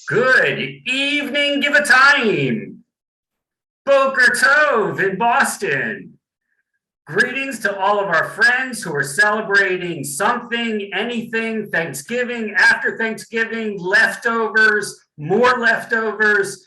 Good evening, give a time. Boker Tove in Boston. Greetings to all of our friends who are celebrating something, anything, Thanksgiving, after Thanksgiving, leftovers, more leftovers,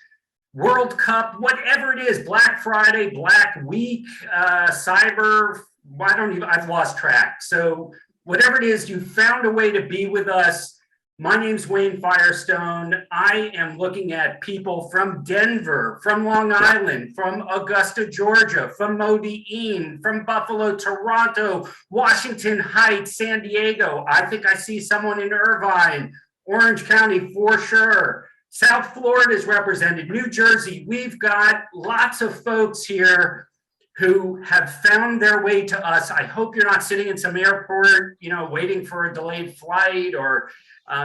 World Cup, whatever it is, Black Friday, Black Week, Cyber, I've lost track. So whatever it is, you found a way to be with us. My name's Wayne Firestone. I am looking at people from Denver, from Long Island, from Augusta, Georgia, from Modi'in, from Buffalo, Toronto, Washington Heights, San Diego. I think I see someone in Irvine, Orange County for sure. South Florida is represented, New Jersey. We've got lots of folks here who have found their way to us. I hope you're not sitting in some airport, waiting for a delayed flight, or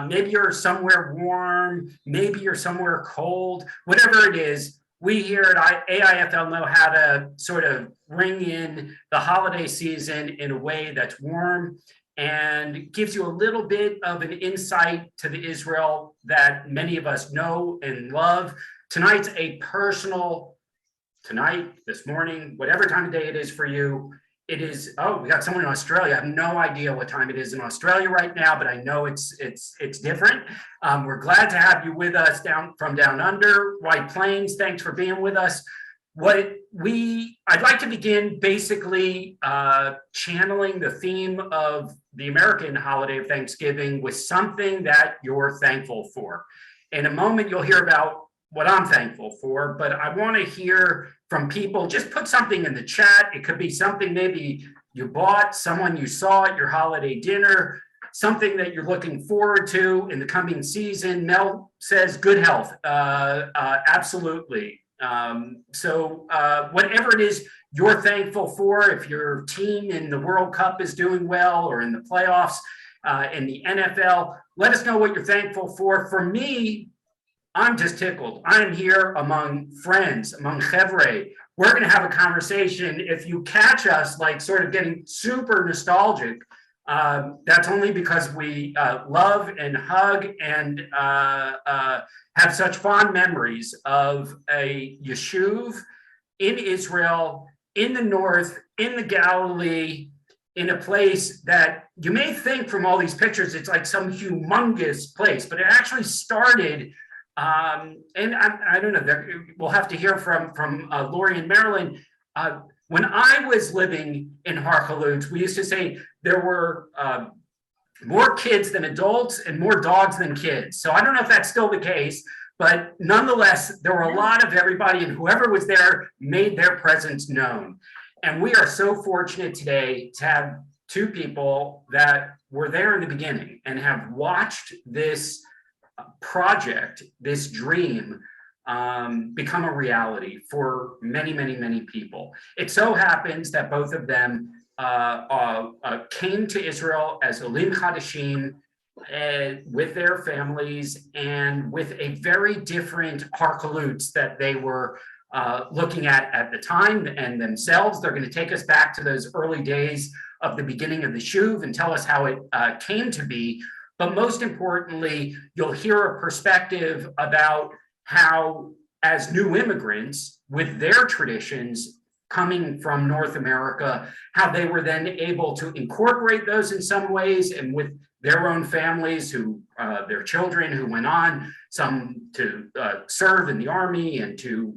maybe you're somewhere warm, maybe you're somewhere cold, whatever it is. We here at AIFL know how to sort of bring in the holiday season in a way that's warm and gives you a little bit of an insight to the Israel that many of us know and love. Tonight's a personal, this morning, whatever time of day it is for you. It is, we got someone in Australia. I have no idea what time it is in Australia right now, but I know it's different. We're glad to have you with us from down under, White Plains. Thanks for being with us. I'd like to begin basically channeling the theme of the American holiday of Thanksgiving with something that you're thankful for. In a moment, you'll hear about what I'm thankful for, but I want to hear from people. Just put something in the chat. It could be something maybe you bought, someone you saw at your holiday dinner, something that you're looking forward to in the coming season. Mel says good health. Absolutely. So whatever it is you're thankful for, if your team in the World Cup is doing well or in the playoffs, in the NFL, let us know what you're thankful for. For me, I'm just tickled. I'm here among friends, among chevre. We're going to have a conversation. If you catch us like sort of getting super nostalgic, that's only because we love and hug and have such fond memories of a yeshuv in Israel, in the north, in the Galilee, in a place that you may think from all these pictures, it's like some humongous place, but it actually started. And I don't know, we'll have to hear from Lori and Marilyn. When I was living in Har Halutz, we used to say there were more kids than adults and more dogs than kids. So I don't know if that's still the case, but nonetheless, there were a lot of everybody, and whoever was there made their presence known. And we are so fortunate today to have two people that were there in the beginning and have watched this project, this dream, become a reality for many, many, many people. It so happens that both of them came to Israel as Olim Chadashim with their families and with a very different Har Halutz that they were looking at the time and themselves. They're going to take us back to those early days of the beginning of the Shuv and tell us how it came to be. But most importantly, you'll hear a perspective about how, as new immigrants with their traditions coming from North America, how they were then able to incorporate those in some ways, and with their own families, their children who went on, some to serve in the army and to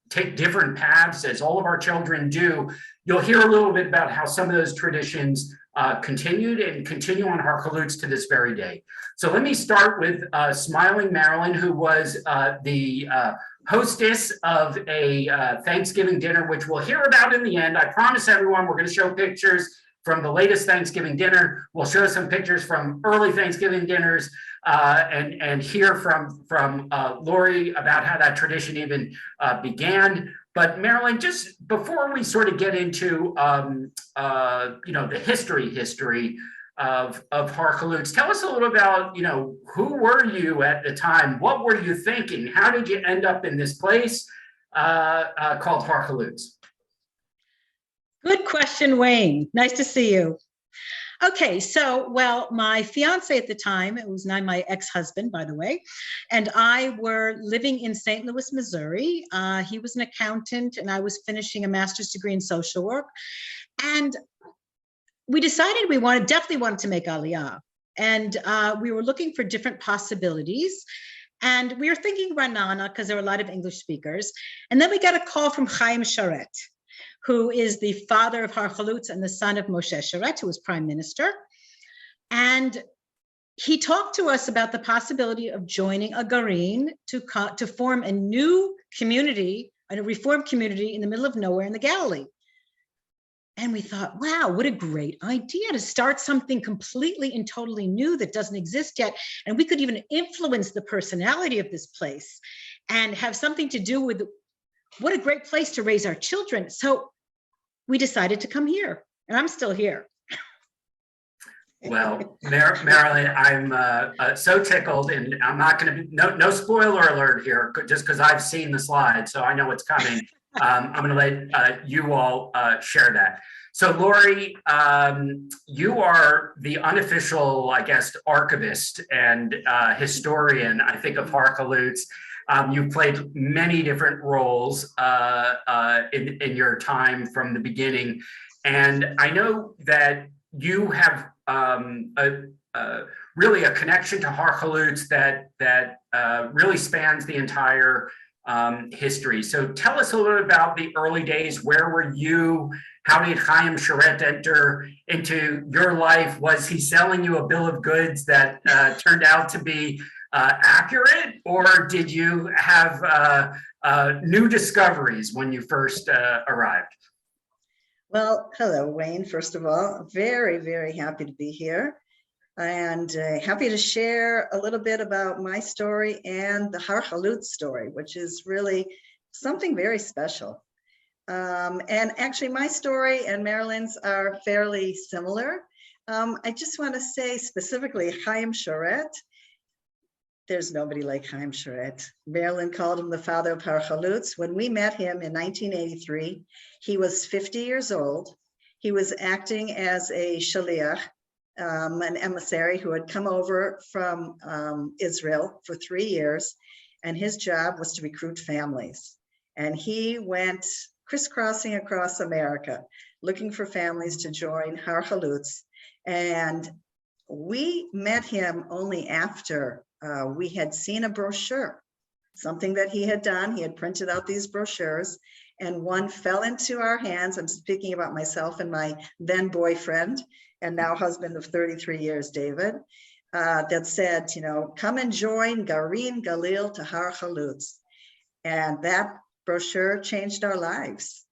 take different paths, as all of our children do. You'll hear a little bit about how some of those traditions continued and continue on Har Halutz to this very day. So let me start with smiling Marilyn, who was the hostess of a Thanksgiving dinner, which we'll hear about in the end. I promise everyone we're going to show pictures from the latest Thanksgiving dinner. We'll show some pictures from early Thanksgiving dinners and hear from Lori about how that tradition even began. But Marilyn, just before we sort of get into the history of Har Halutz, tell us a little about who were you at the time? What were you thinking? How did you end up in this place called Har Halutz? Good question, Wayne. Nice to see you. Okay, so, well, my fiance at the time, it was now my ex-husband, by the way, and I were living in St. Louis, Missouri. He was an accountant, and I was finishing a master's degree in social work. And we decided we definitely wanted to make Aliyah. And we were looking for different possibilities. And we were thinking Ra'anana because there were a lot of English speakers. And then we got a call from Chaim Sharet, who is the father of Har Halutz and the son of Moshe Sharet, who was prime minister. And he talked to us about the possibility of joining a Garin to form a new community, a reformed community in the middle of nowhere in the Galilee. And we thought, wow, what a great idea to start something completely and totally new that doesn't exist yet. And we could even influence the personality of this place and have something to do with what a great place to raise our children. So we decided to come here, and I'm still here. Well, Marilyn, I'm so tickled, and I'm not going to be, no spoiler alert here, just because I've seen the slide, so I know what's coming. I'm going to let you all share that. So Lori, you are the unofficial, I guess, archivist and historian, I think, of Har Halutz. You've played many different roles in your time from the beginning. And I know that you have really a connection to Har Halutz that really spans the entire history. So tell us a little bit about the early days. Where were you? How did Chaim Sharet enter into your life? Was he selling you a bill of goods that turned out to be accurate, or did you have new discoveries when you first arrived? Well, hello, Wayne. First of all, very, very happy to be here, and happy to share a little bit about my story and the Har Halutz story, which is really something very special. And actually, my story and Marilyn's are fairly similar. I just want to say specifically Chaim Sharet. There's nobody like Chaim Sharet. Marilyn called him the father of Har Halutz. When we met him in 1983, he was 50 years old. He was acting as a shaliach, an emissary who had come over from Israel for 3 years, and his job was to recruit families. And he went crisscrossing across America, looking for families to join Har Halutz. And we met him only after we had seen a brochure, something that he had done. He had printed out these brochures, and one fell into our hands. I'm speaking about myself and my then boyfriend and now husband of 33 years, David, that said, you know, come and join Garin Galil to Har Halutz. And that brochure changed our lives.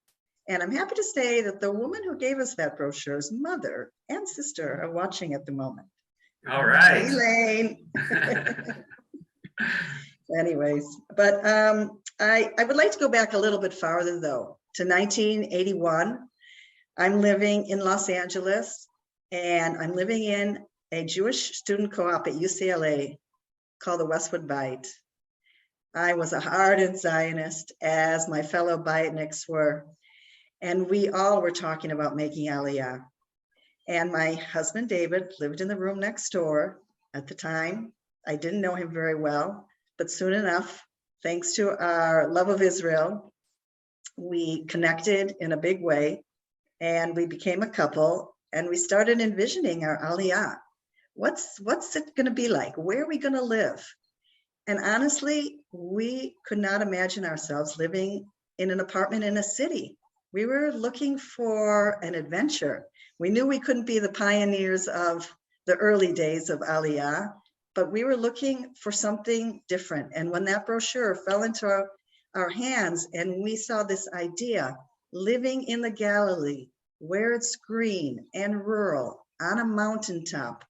And I'm happy to say that the woman who gave us that brochure's mother and sister are watching at the moment. All right. Elaine. Anyways, but I would like to go back a little bit farther, though, to 1981. I'm living in Los Angeles, and I'm living in a Jewish student co-op at UCLA called the Westwood Bite. I was a ardent Zionist, as my fellow Biatniks were, and we all were talking about making Aliyah. And my husband, David, lived in the room next door at the time. I didn't know him very well, but soon enough, thanks to our love of Israel, we connected in a big way, and we became a couple, and we started envisioning our Aliyah. What's it going to be like? Where are we going to live? And honestly, we could not imagine ourselves living in an apartment in a city. We were looking for an adventure. We knew we couldn't be the pioneers of the early days of Aliyah, but we were looking for something different. And when that brochure fell into our hands and we saw this idea, living in the Galilee, where it's green and rural, on a mountaintop,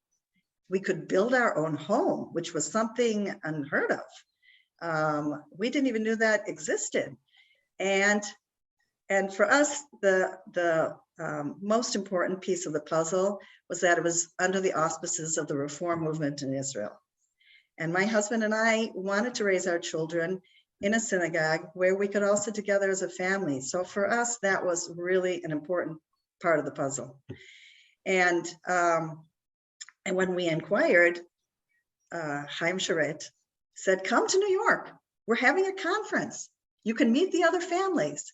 we could build our own home, which was something unheard of. We didn't even know that existed. And for us, the most important piece of the puzzle was that it was under the auspices of the Reform movement in Israel. And my husband and I wanted to raise our children in a synagogue where we could all sit together as a family. So for us, that was really an important part of the puzzle. And when we inquired, Chaim Sharet said, come to New York. We're having a conference. You can meet the other families.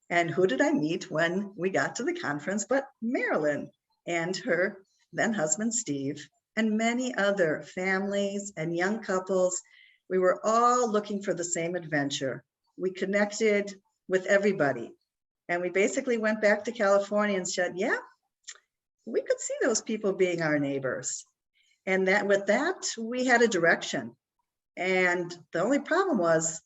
And who did I meet when we got to the conference but Marilyn and her then husband, Steve, and many other families and young couples. We were all looking for the same adventure. We connected with everybody. And we basically went back to California and said, yeah, we could see those people being our neighbors. And that with that, we had a direction. And the only problem was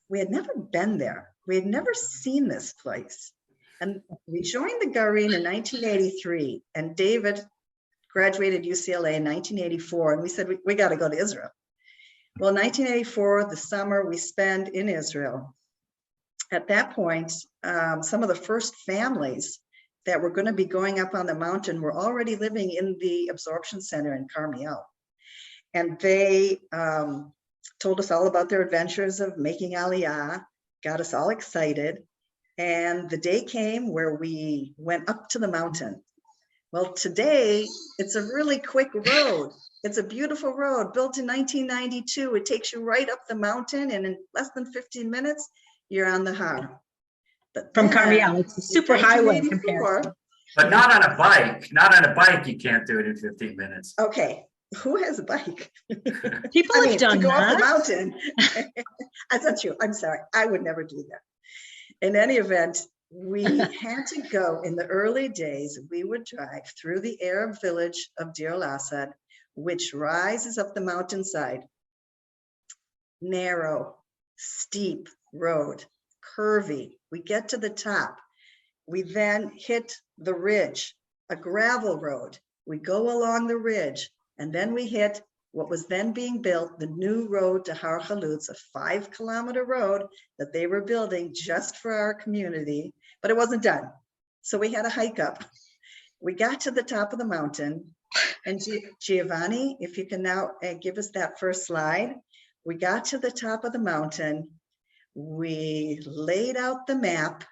we had never been there. We had never seen this place. And we joined the Garin in 1983, and David graduated UCLA in 1984, and we said, we got to go to Israel. Well, 1984, the summer we spent in Israel. At that point, some of the first families that were going to be going up on the mountain were already living in the absorption center in Carmiel. And they told us all about their adventures of making Aliyah, got us all excited. And the day came where we went up to the mountain. Well, today, it's a really quick road. It's a beautiful road built in 1992. It takes you right up the mountain, and in less than 15 minutes, you're on the Har. But From then, Carmiel, it's a super highway 1984, compared. But not on a bike. Not on a bike, you can't do it in 15 minutes. okay, who has a bike? People have done to go up the that. mountain. That's not true. I'm sorry. I would never do that. In any event, we had to go in the early days. We would drive through the Arab village of Deir al-Assad, which rises up the mountainside. Narrow, steep road, curvy. We get to the top. We then hit the ridge, a gravel road. We go along the ridge, and then we hit what was then being built, the new road to Har Halutz, a 5-kilometer road that they were building just for our community, but it wasn't done. So we had a hike up. We got to the top of the mountain, and Giovanni, if you can now give us that first slide. We got to the top of the mountain. We laid out the map,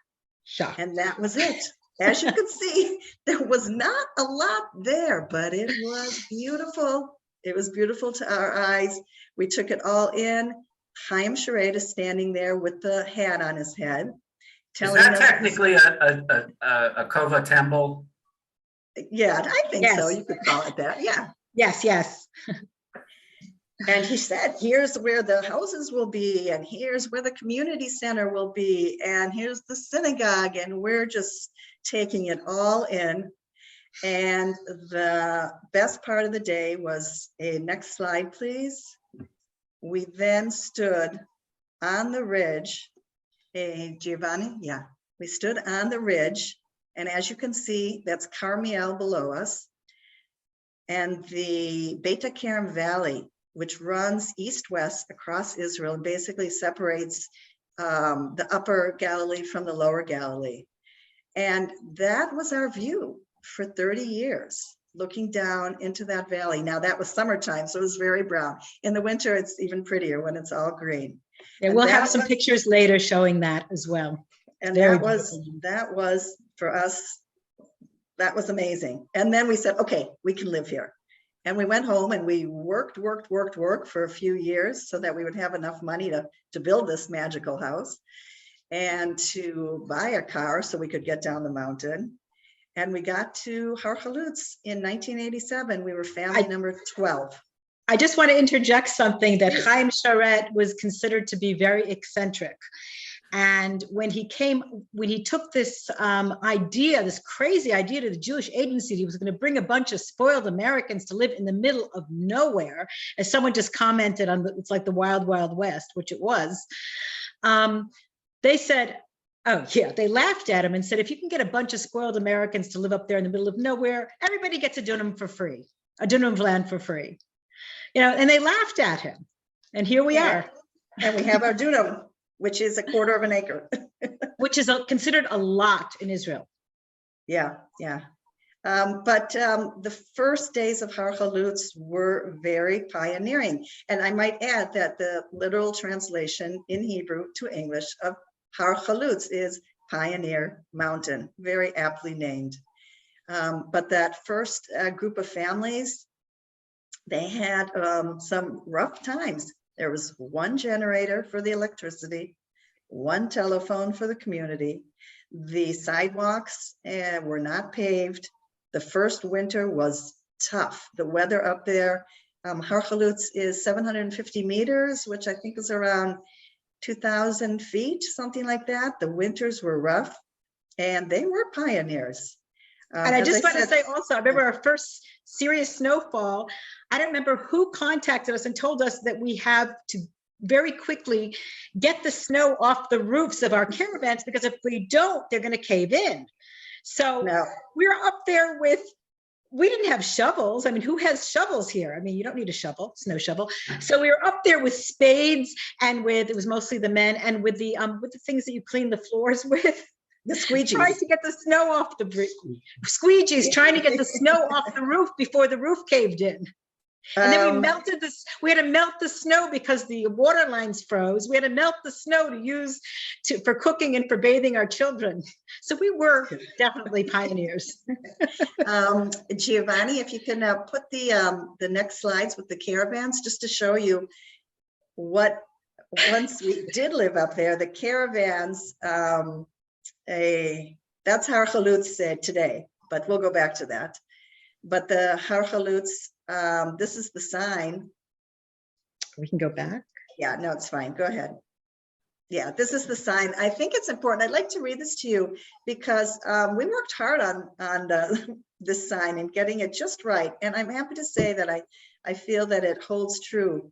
and that was it. As you can see, there was not a lot there, but it was beautiful. It was beautiful to our eyes. We took it all in. Chaim Sharet is standing there with the hat on his head. Is that technically a Kova temple? Yeah, I think so. Yes. You could call it that. Yeah. Yes, yes. And he said, here's where the houses will be, and here's where the community center will be, and here's the synagogue, and we're just taking it all in. And the best part of the day was next slide, please. We then stood on the ridge. Giovanni, yeah, we stood on the ridge, and as you can see, that's Carmiel below us, and the Beit HaKerem Valley, which runs east-west across Israel and basically separates the upper Galilee from the lower Galilee. And that was our view for 30 years, looking down into that valley. Now that was summertime, so it was very brown. In the winter, it's even prettier when it's all green. Yeah, we'll have some pictures later showing that as well. And that was for us, that was amazing. And then we said, okay, we can live here. And we went home and we worked for a few years so that we would have enough money to build this magical house and to buy a car so we could get down the mountain. And we got to Har Halutz in 1987. We were family number 12. I just want to interject something that Chaim Sharet was considered to be very eccentric. And when he took this this crazy idea to the Jewish agency, he was going to bring a bunch of spoiled Americans to live in the middle of nowhere, as someone just commented on, it's like the Wild Wild West, which it was. They said, oh yeah, they laughed at him and said, if you can get a bunch of spoiled Americans to live up there in the middle of nowhere, everybody gets a dunam for free, a dunam of land for free. You know, and they laughed at him. And here we are. And we have our dunam, which is 1/4 of an acre. Which is considered a lot in Israel. Yeah, yeah. But the first days of Har Halutz were very pioneering. And I might add that the literal translation in Hebrew to English of Har Halutz is Pioneer Mountain, very aptly named. But that first group of families, they had some rough times. There was one generator for the electricity, one telephone for the community. The sidewalks were not paved. The first winter was tough. The weather up there, Har Halutz is 750 meters, which I think is around 2,000 feet, something like that. The winters were rough, and they were pioneers. And I just want to say also, I remember our first serious snowfall. I don't remember who contacted us and told us that we have to very quickly get the snow off the roofs of our caravans, because if we don't, they're going to cave in. So we were up there with, we didn't have shovels. I mean, who has shovels here? I mean, you don't need a shovel, snow shovel. So we were up there with spades and with, it was mostly the men, and with the things that you clean the floors with. The squeegees. Trying to get the snow off the squeegees, trying to get the snow off the roof before the roof caved in. And then we melted this, we had to melt the snow because the water lines froze. We had to melt the snow to use for cooking and for bathing our children. So we were definitely pioneers. Giovanni, if you can put the next slides with the caravans, just to show you what, once we did live up there, the caravans, that's Har Halutz today, but we'll go back to that. But the Har Halutz, this is the sign. We can go back. Yeah, no, it's fine. Go ahead. Yeah, this is the sign. I think it's important. I'd like to read this to you because we worked hard on this sign and getting it just right. And I'm happy to say that I feel that it holds true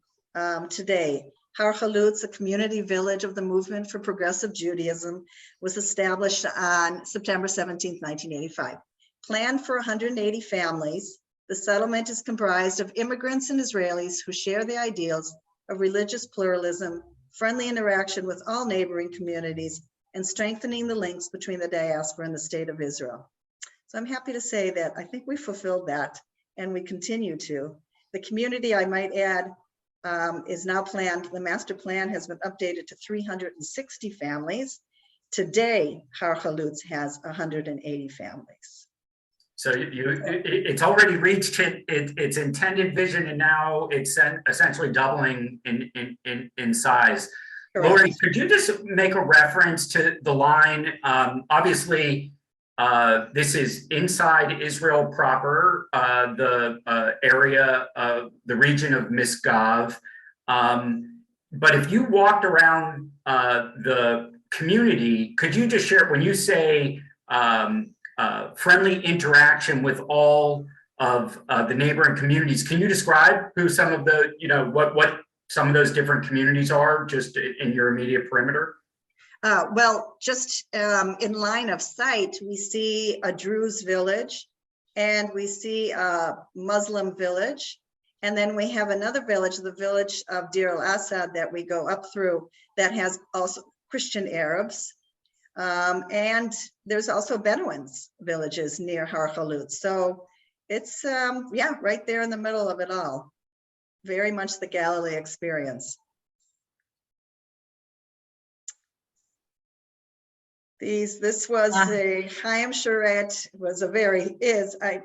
today. Har Halutz, a community village of the movement for progressive Judaism, was established on September 17, 1985. Planned for 180 families, the settlement is comprised of immigrants and Israelis who share the ideals of religious pluralism, friendly interaction with all neighboring communities, and strengthening the links between the diaspora and the state of Israel. So I'm happy to say that I think we fulfilled that, and we continue to. The community, I might add, is now planned. The master plan has been updated to 360 families. Today, Har Halutz has 180 families. So it's already reached its intended vision, and now it's essentially doubling in size. Correct. Lori, could you just make a reference to the line? Obviously, this is inside Israel proper, the area of the region of Misgav. But if you walked around the community, could you just share, when you say friendly interaction with all of the neighboring communities, can you describe who some of the, what some of those different communities are just in your immediate perimeter? Well, just in line of sight, we see a Druze village, and we see a Muslim village, and then we have another village, the village of Deir al-Assad, that we go up through, that has also Christian Arabs, and there's also Bedouins villages near Har Halutz. So it's yeah, right there in the middle of it all. Very much the Galilee experience. This was a Chaim Sharet, was a very, I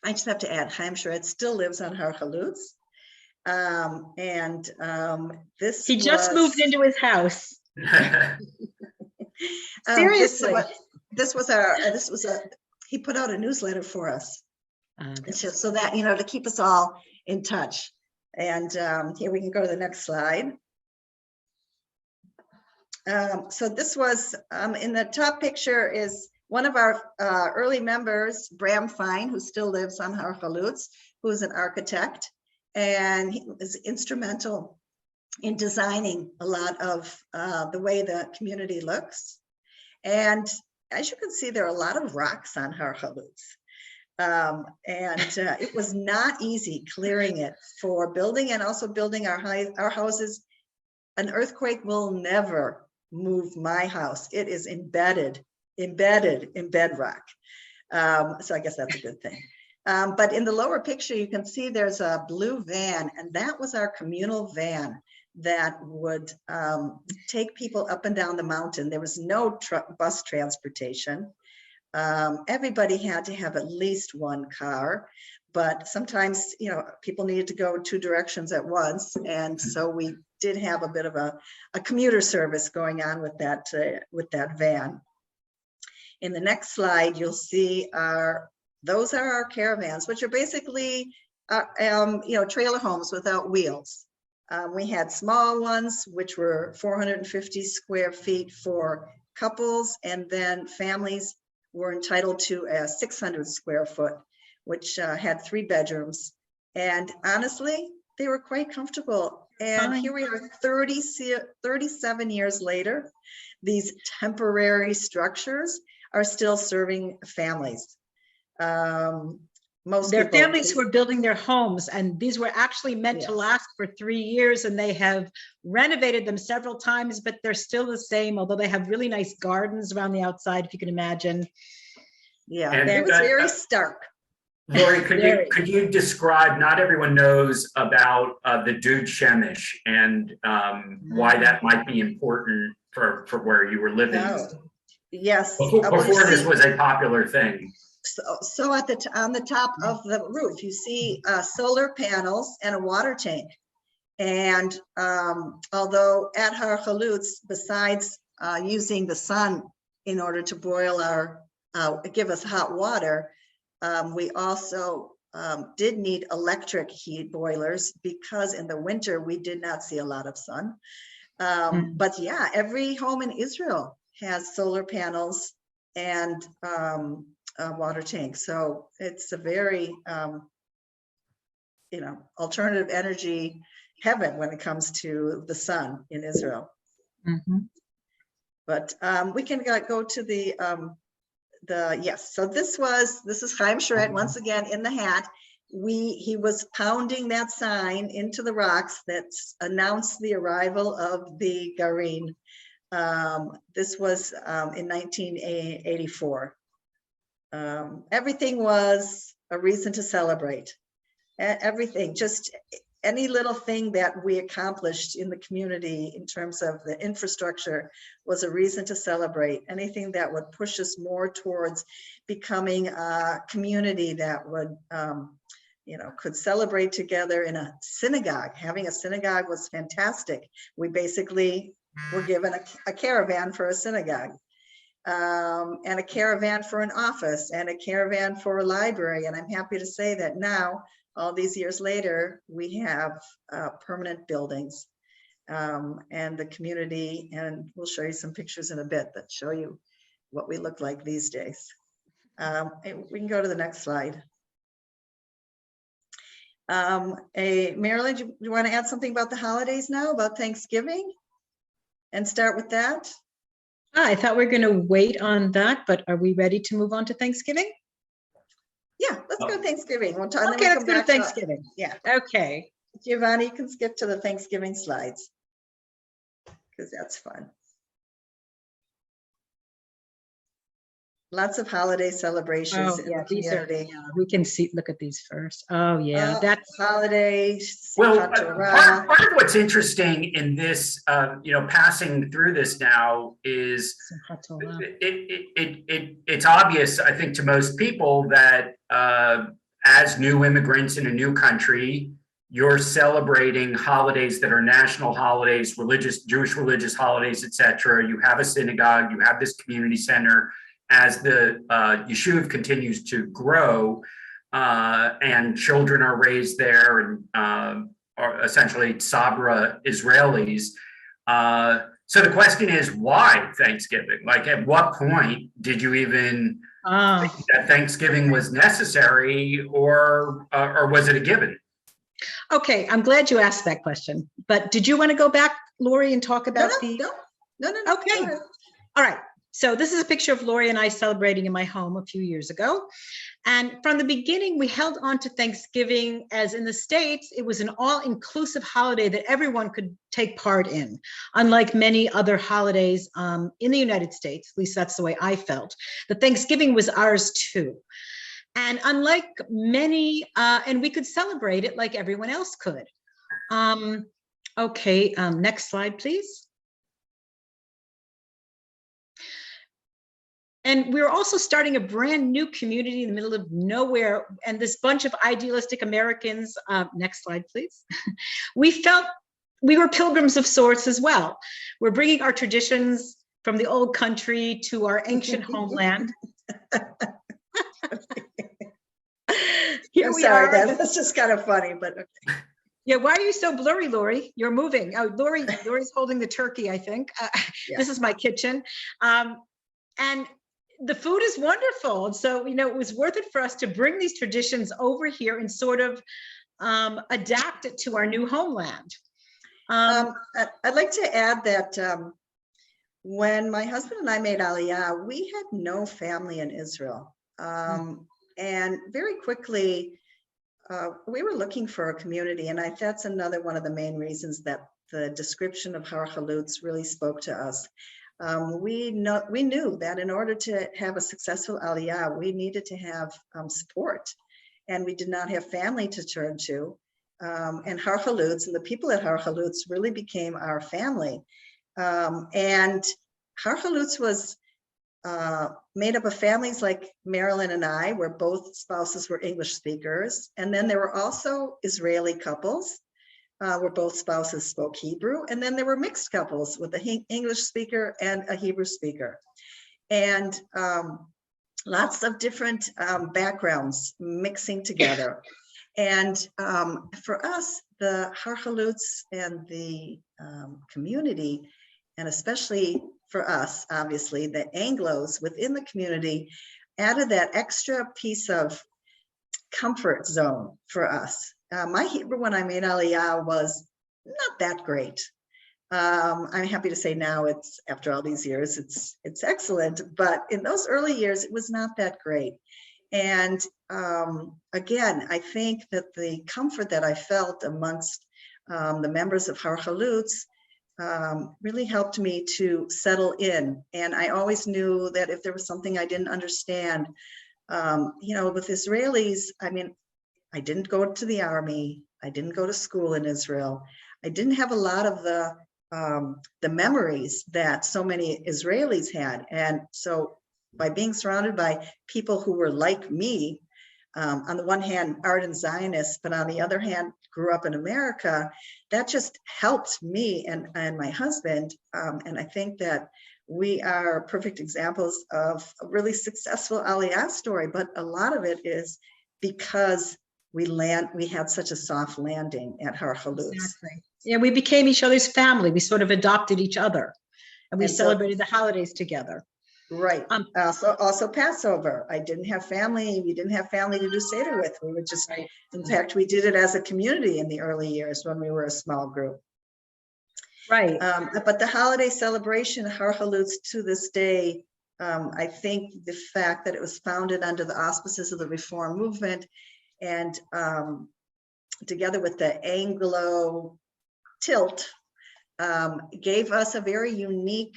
just have to add, Chaim Sharet still lives on Har Halutz. He just moved into his house. Seriously. He put out a newsletter for us. So that, to keep us all in touch. And here we can go to the next slide. So this was, in the top picture is one of our early members, Bram Fine, who still lives on Har Halutz, who is an architect, and he was instrumental in designing a lot of the way the community looks. And as you can see, there are a lot of rocks on Har Halutz. It was not easy clearing it for building and also building our houses. An earthquake will never move my house. It is embedded in bedrock. So I guess that's a good thing. But in the lower picture, you can see there's a blue van, and that was our communal van that would take people up and down the mountain. There was no bus transportation. Everybody had to have at least one car, but sometimes, you know, people needed to go two directions at once. And so we did have a bit of a commuter service going on with that van. In the next slide, you'll see those are our caravans, which are basically, you know, trailer homes without wheels. We had small ones, which were 450 square feet for couples, and then families were entitled to a 600 square foot, which had 3 bedrooms. And honestly, they were quite comfortable. And here we are 37 years later, these temporary structures are still serving families. Most Their people, families who are building their homes, and these were actually meant to last for 3 years, and they have renovated them several times, but they're still the same, although they have really nice gardens around the outside, if you can imagine. Yeah, And it was very stark. Lori, could you describe, not everyone knows about the Dude Shemish and why that might be important for where you were living? Oh, yes. Before this was a popular thing. So on the top of the roof, you see solar panels and a water tank. And although at Har Halutz, besides using the sun in order to boil give us hot water, we also did need electric heat boilers because in the winter we did not see a lot of sun. But yeah, every home in Israel has solar panels and water tank. So it's a very, you know, alternative energy heaven when it comes to the sun in Israel. But we can go to yes. So this is Chaim Sharet once again in the hat. He was pounding that sign into the rocks that announced the arrival of the Garin. This was in 1984. Everything was a reason to celebrate. Everything, just any little thing that we accomplished in the community in terms of the infrastructure was a reason to celebrate. Anything that would push us more towards becoming a community that would, you know, could celebrate together in a synagogue. Having a synagogue was fantastic. We basically were given a caravan for a synagogue. And a caravan for an office and a caravan for a library. And I'm happy to say that now, all these years later, we have permanent buildings and the community, and we'll show you some pictures in a bit that show you what we look like these days. We can go to the next slide. Marilyn, do you want to add something about the holidays now, about Thanksgiving? And start with that? I thought we were going to wait on that, but are we ready to move on to Thanksgiving? Yeah, let's go to Thanksgiving. We'll talk, okay, let's go to Thanksgiving. Yeah. Okay. Giovanni, you can skip to the Thanksgiving slides because that's fun. Lots of holiday celebrations in the community. We can see, look at these first. Oh yeah, that's holidays. Well, part of what's interesting in this, you know, passing through this now is it's obvious, I think, to most people that as new immigrants in a new country, you're celebrating holidays that are national holidays, Jewish religious holidays, etc. You have a synagogue, you have this community center. As the yeshuv continues to grow and children are raised there and are essentially Sabra Israelis. So the question is, why Thanksgiving? Like, at what point did you even think that Thanksgiving was necessary, or was it a given? Okay, I'm glad you asked that question. But did you want to go back, Lori, and talk about No. Okay. All right. So this is a picture of Lori and I celebrating in my home a few years ago. And from the beginning, we held on to Thanksgiving as in the States, it was an all-inclusive holiday that everyone could take part in, unlike many other holidays in the United States. At least that's the way I felt. The Thanksgiving was ours too. And unlike many, and we could celebrate it like everyone else could. Okay, next slide, please. And we're also starting a brand new community in the middle of nowhere. And this bunch of idealistic Americans, next slide, please. We felt we were pilgrims of sorts as well. We're bringing our traditions from the old country to our ancient homeland. Here I'm we sorry, are. that's just kind of funny, but okay. Yeah, why are you so blurry, Lori? You're moving. Oh, Lori's holding the turkey, I think. Yeah. This is my kitchen. And the food is wonderful. And so, it was worth it for us to bring these traditions over here and sort of adapt it to our new homeland. I'd like to add that when my husband and I made Aliyah, we had no family in Israel. And very quickly, we were looking for a community. And that's another one of the main reasons that the description of Har Halutz really spoke to us. We knew that in order to have a successful Aliyah, we needed to have support. And we did not have family to turn to. And Har Halutz and the people at Har Halutz really became our family. And Har Halutz was made up of families like Marilyn and I, where both spouses were English speakers. And then there were also Israeli couples where both spouses spoke Hebrew. And then there were mixed couples with an English speaker and a Hebrew speaker. And lots of different backgrounds mixing together. And for us, the Har Halutz and the community, and especially for us, obviously, the Anglos within the community added that extra piece of comfort zone for us. My Hebrew when I made Aliyah was not that great. I'm happy to say now it's, after all these years, it's excellent, but in those early years, it was not that great. And again, I think that the comfort that I felt amongst the members of Har Halutz really helped me to settle in. And I always knew that if there was something I didn't understand, with Israelis, I mean, I didn't go to the army. I didn't go to school in Israel. I didn't have a lot of the memories that so many Israelis had. And so by being surrounded by people who were like me, on the one hand, ardent Zionists, but on the other hand, grew up in America, that just helped me and my husband. And I think that we are perfect examples of a really successful Aliyah story, but a lot of it is because we had such a soft landing at Har Halutz. Exactly. Yeah, we became each other's family. We sort of adopted each other, and we And so- celebrated the holidays together. Right. Also Passover. I didn't have family. We didn't have family to do Seder with. We would just, in fact, we did it as a community in the early years when we were a small group. Right. But the holiday celebration, Har Halutz, to this day, I think the fact that it was founded under the auspices of the Reform movement and together with the Anglo tilt, gave us a very unique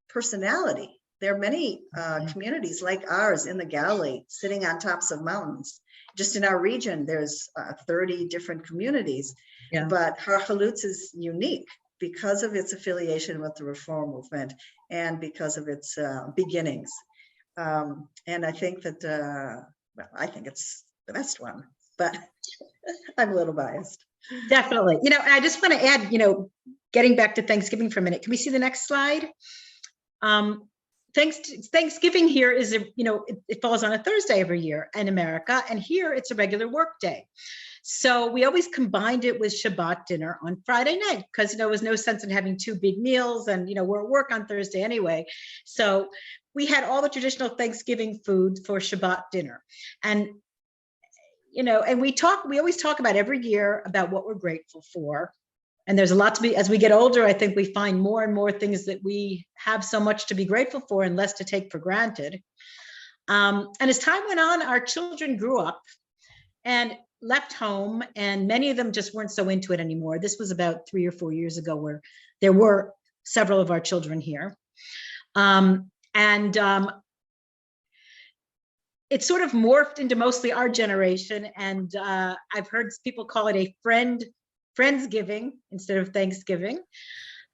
personality. There are many communities like ours in the Galilee, sitting on tops of mountains. Just in our region, there's 30 different communities, but Har Halutz is unique because of its affiliation with the Reform movement and because of its beginnings. And I think that, I think it's the best one, but I'm a little biased. Definitely. I just want to add, getting back to Thanksgiving for a minute. Can we see the next slide? Thanksgiving here is, it falls on a Thursday every year in America, and here it's a regular work day. So we always combined it with Shabbat dinner on Friday night because there was no sense in having two big meals, and we're at work on Thursday anyway. So we had all the traditional Thanksgiving food for Shabbat dinner, and and we always talk about every year about what we're grateful for. And there's a lot to be, as we get older, I think we find more and more things that we have so much to be grateful for and less to take for granted. And as time went on, our children grew up and left home, and many of them just weren't so into it anymore. This was about 3 or 4 years ago, where there were several of our children here. It sort of morphed into mostly our generation. And I've heard people call it a Friendsgiving instead of Thanksgiving.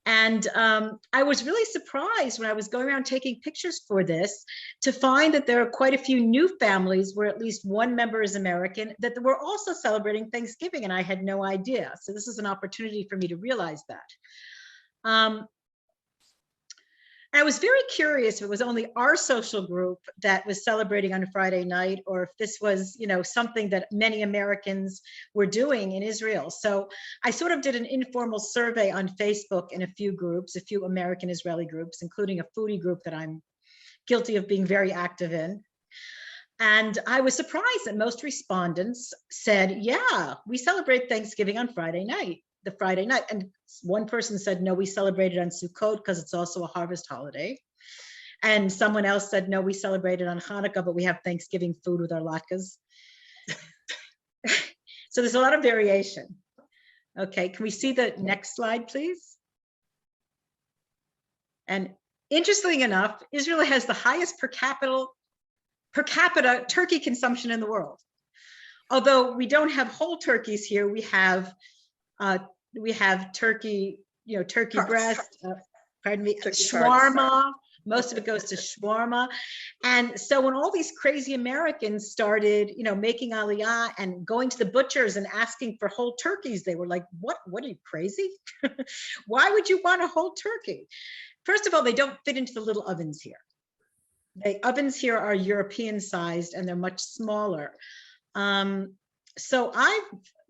And I was really surprised when I was going around taking pictures for this to find that there are quite a few new families where at least one member is American that were also celebrating Thanksgiving, and I had no idea. So this is an opportunity for me to realize that. I was very curious if it was only our social group that was celebrating on Friday night, or if this was, you know, something that many Americans were doing in Israel. So I sort of did an informal survey on Facebook in a few groups, a few American Israeli groups, including a foodie group that I'm guilty of being very active in. And I was surprised that most respondents said, yeah, we celebrate Thanksgiving on Friday night. The Friday night. And one person said, no, we celebrate it on Sukkot because it's also a harvest holiday. And someone else said, no, we celebrate it on Hanukkah, but we have Thanksgiving food with our latkes. So there's a lot of variation. Okay, can we see the next slide, please? And interestingly enough, Israel has the highest per capita turkey consumption in the world. Although we don't have whole turkeys here, we have turkey, you know, turkey breast, pardon me, shawarma. Most of it goes to shawarma. And so when all these crazy Americans started, you know, making aliyah and going to the butchers and asking for whole turkeys, they were like, what are you, crazy? Why would you want a whole turkey? First of all, they don't fit into the little ovens here. The ovens here are European sized and they're much smaller. So I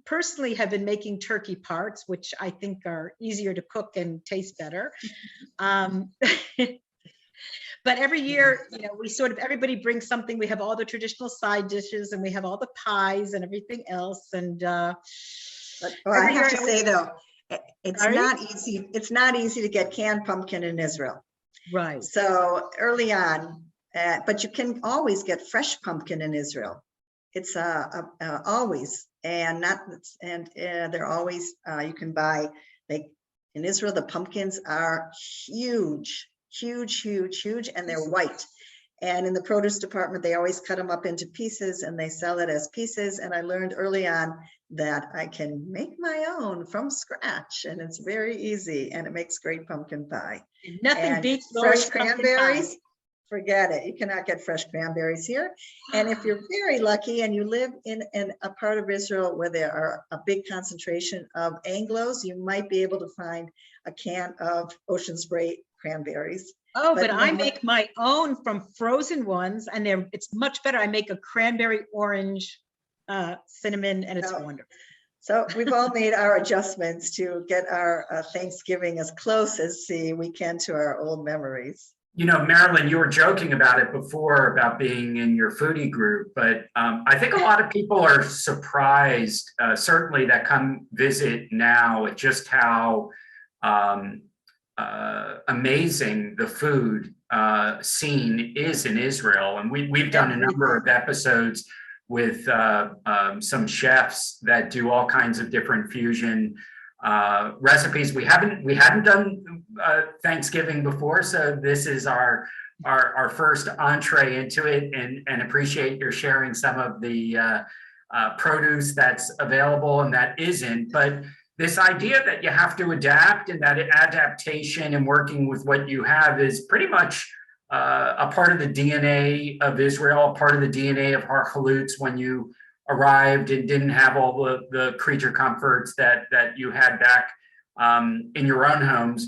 personally have been making turkey parts, which I think are easier to cook and taste better. But every year, you know, we sort of, everybody brings something. We have all the traditional side dishes and we have all the pies and everything else. And well, I have to say though, it's not easy. It's not easy to get canned pumpkin in Israel. Right. So early on, but you can always get fresh pumpkin in Israel. It's always, and not, and they're always, you can buy, in Israel, the pumpkins are huge, and they're white. And in the produce department, they always cut them up into pieces and they sell it as pieces. And I learned early on that I can make my own from scratch, and it's very easy, and it makes great pumpkin pie. Nothing beats fresh cranberries. Forget it. You cannot get fresh cranberries here. And if you're very lucky and you live in a part of Israel where there are a big concentration of Anglos, you might be able to find a can of Ocean Spray cranberries. Oh, but I make my own from frozen ones, and it's much better. I make a cranberry orange cinnamon, and it's wonderful. So we've all made our adjustments to get our Thanksgiving as close as we can to our old memories. You know, Marilyn, you were joking about it before about being in your foodie group, but I think a lot of people are surprised, certainly that come visit now, at just how amazing the food scene is in Israel. And we've done a number of episodes with some chefs that do all kinds of different fusion recipes. We hadn't done Thanksgiving before, so this is our first entree into it, and appreciate your sharing some of the produce that's available and that isn't. But this idea that you have to adapt, and that adaptation and working with what you have is pretty much a part of the DNA of Israel, a part of the DNA of Har Halutz when you arrived and didn't have all the creature comforts that you had back in your own homes.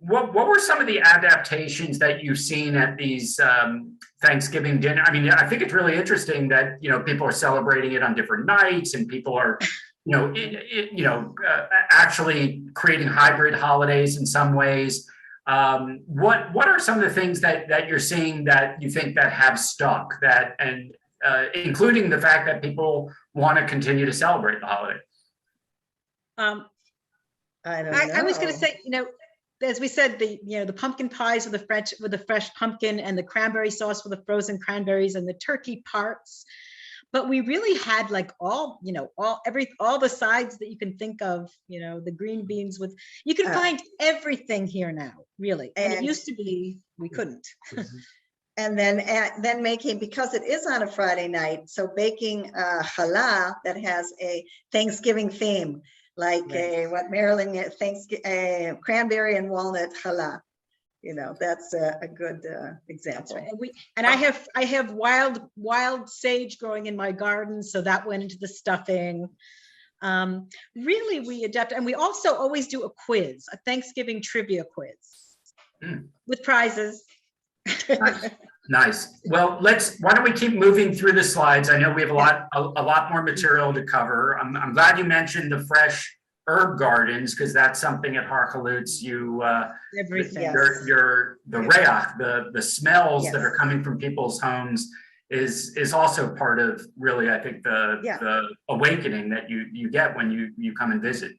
What were some of the adaptations that you've seen at these Thanksgiving dinner? I mean, I think it's really interesting that, you know, people are celebrating it on different nights, and people are, actually creating hybrid holidays in some ways. What are some of the things that you're seeing that you think that have stuck, that, and including the fact that people want to continue to celebrate the holiday? I was going to say, you know, as we said, the pumpkin pies with the fresh pumpkin, and the cranberry sauce with the frozen cranberries, and the turkey parts. But we really had like all the sides that you can think of, you know, the green beans with, you can find everything here now, really. And it used to be, we couldn't. And then making, because it is on a Friday night, so baking challah that has a Thanksgiving theme, like Right. what Marilyn thinks, cranberry and walnut challah. You know, that's a good That's example. right. And I have wild sage growing in my garden, so that went into the stuffing. Really, we adapt, and we also always do a quiz, a Thanksgiving trivia quiz with prizes. Nice. Nice. Well, why don't we keep moving through the slides? I know we have a lot more material to cover. I'm glad you mentioned the fresh herb gardens, because that's something at Har Halutz Everything. Yes. the reach, the smells Yes. that are coming from people's homes is also part of, really, I think, the awakening that you get when you come and visit.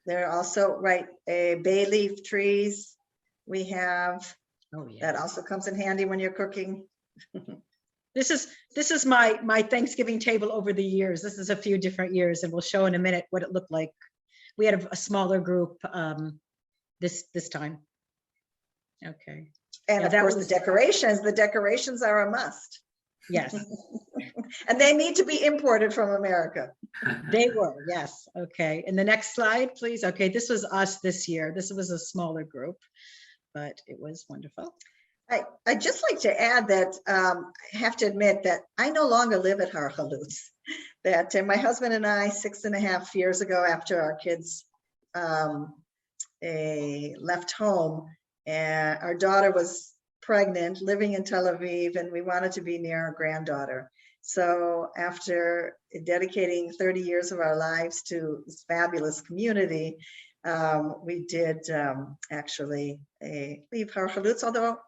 There are also, right, bay leaf trees we have. Oh, yeah. That also comes in handy when you're cooking. This is my Thanksgiving table over the years. This is a few different years, and we'll show in a minute what it looked like. We had a smaller group this time. Okay. And Yeah, of that course, was- the decorations are a must. Yes, And they need to be imported from America. they were. Yes. Okay. And the next slide, please. Okay. This was us this year. This was a smaller group, but it was wonderful. I'd just like to add that I have to admit that I no longer live at Har Halutz. That my husband and I, 6.5 years ago, after our kids left home, and our daughter was pregnant, living in Tel Aviv, and we wanted to be near our granddaughter. So after dedicating 30 years of our lives to this fabulous community, we did actually leave Har Halutz, although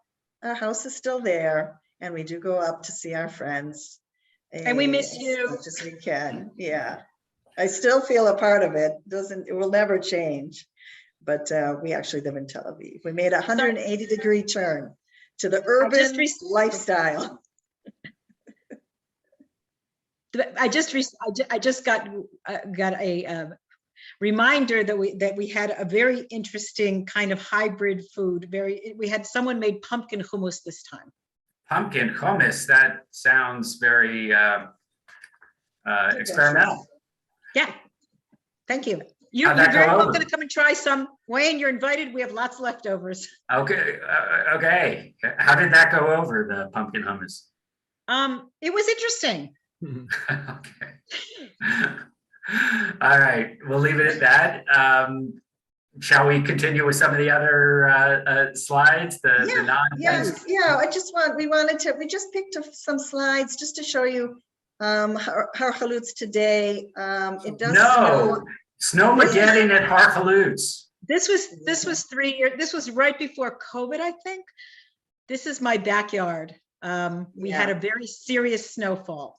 our house is still there, and we do go up to see our friends. And we miss as you. much as we can. Yeah, I still feel a part of it. It will never change. But we actually live in Tel Aviv. We made a 180-degree turn to the urban lifestyle. I just got a reminder that we had a very interesting kind of hybrid food. We had someone made pumpkin hummus this time. Pumpkin hummus, that sounds very experimental. Yeah, thank you. You're How'd that very go welcome over? to come and try some. Wayne, you're invited. We have lots of leftovers. Okay, okay. How did that go over, the pumpkin hummus? It was interesting. Okay. All right, we'll leave it at that. Shall we continue with some of the other slides? The non. We just picked up some slides just to show you Har Halutz today. It does No, Snowmageddon at Har Halutz. This was 3 years. This was right before COVID, I think. This is my backyard. We had a very serious snowfall.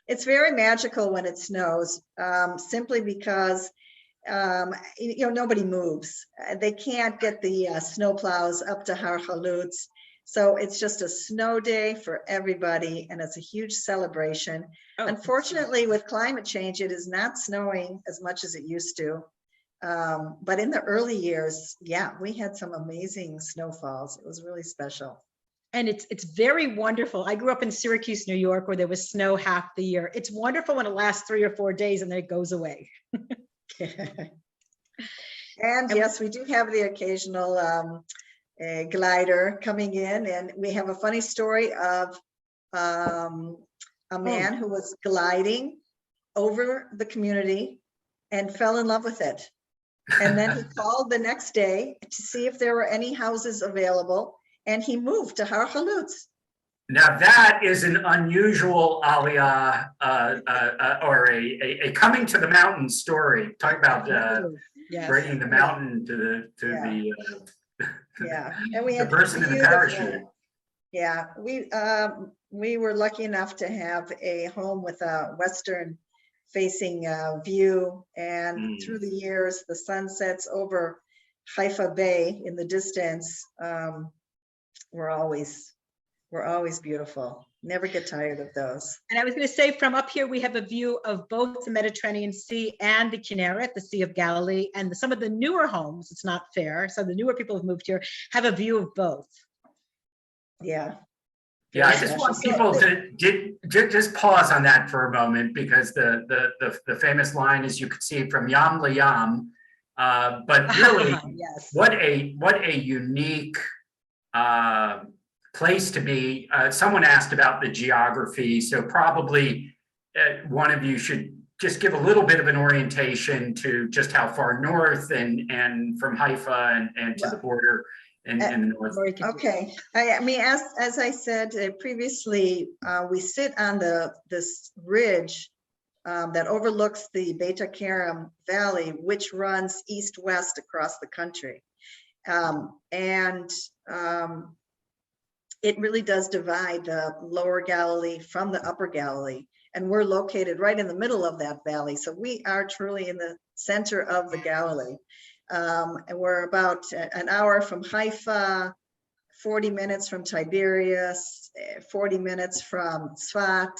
It's very magical when it snows, simply because nobody moves. They can't get the snow plows up to Har Halutz. So it's just a snow day for everybody, and it's a huge celebration. Oh, unfortunately, with climate change, it is not snowing as much as it used to. But in the early years, we had some amazing snowfalls. It was really special. And it's very wonderful. I grew up in Syracuse, New York, where there was snow half the year. It's wonderful when it lasts 3 or 4 days and then it goes away. And yes, we do have the occasional glider coming in, and we have a funny story of a man who was gliding over the community and fell in love with it. And then he called the next day to see if there were any houses available, and he moved to Har Halutz. Now that is an unusual aliyah or a coming to the mountain story. Talk about Yes. bringing the mountain to the And we had the person in the parachute. Yeah, we were lucky enough to have a home with a western facing view, and through the years, the sunsets over Haifa Bay in the distance were always beautiful. Never get tired of those. And I was going to say, from up here, we have a view of both the Mediterranean Sea and the Kinneret, the Sea of Galilee, and some of the newer homes, it's not fair, so the newer people who've moved here have a view of both. Yeah, Yeah, very I just special. want So people the- to just pause on that for a moment, because the famous line is, you could see from Yam Le Yam. But really, Yes. what a unique place to be. Someone asked about the geography, so probably one of you should just give a little bit of an orientation to just how far north and from Haifa and to the border in the north. Okay, I mean, as I said previously, we sit on this ridge that overlooks the Beta Kerem Valley, which runs east-west across the country. It really does divide the lower Galilee from the upper Galilee. And we're located right in the middle of that valley. So we are truly in the center of the Galilee. And we're about an hour from Haifa, 40 minutes from Tiberias, 40 minutes from Tzfat.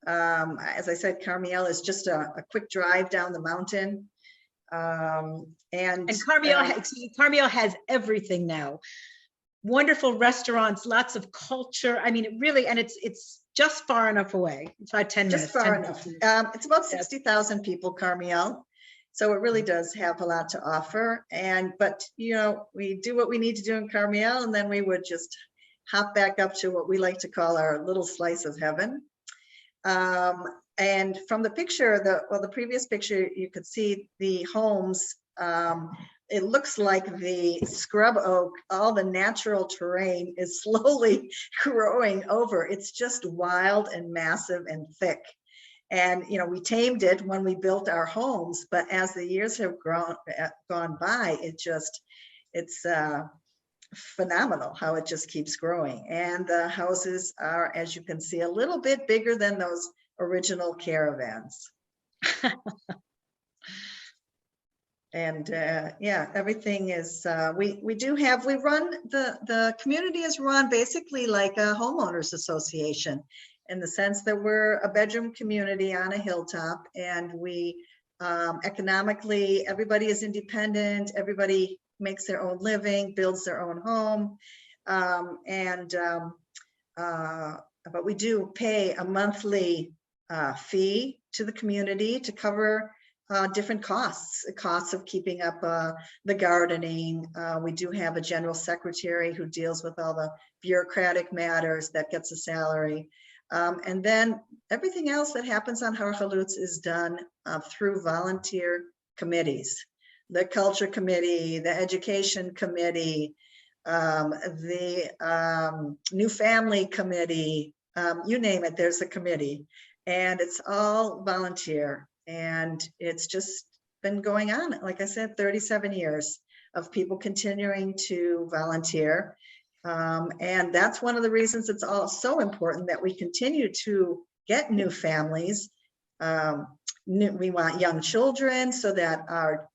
As I said, Carmiel is just a quick drive down the mountain. And Carmiel has everything now. Wonderful restaurants, lots of culture. I mean, it really, and it's just far enough away. It's about 10 minutes. Just far enough. It's about 60,000 people, Carmiel. So it really does have a lot to offer. But you know, we do what we need to do in Carmiel, and then we would just hop back up to what we like to call our little slice of heaven. And from the picture, the previous picture, you could see the homes. It looks like the scrub oak, all the natural terrain is slowly growing over. It's just wild and massive and thick. And, you know, we tamed it when we built our homes, but as the years have gone by, it's phenomenal how it just keeps growing. And the houses are, as you can see, a little bit bigger than those original caravans. And yeah, everything is, we run, the community is run basically like a homeowners association, in the sense that we're a bedroom community on a hilltop, and we economically, everybody is independent, everybody makes their own living, builds their own home. But we do pay a monthly fee to the community to cover different costs of keeping up the gardening. We do have a general secretary who deals with all the bureaucratic matters, that gets a salary. And then everything else that happens on Har Halutz is done through volunteer committees. The culture committee, the education committee, the new family committee, you name it, there's a committee. And it's all volunteer. And it's just been going on, like I said, 37 years of people continuing to volunteer. And that's one of the reasons it's all so important that we continue to get new families. We want young children, so that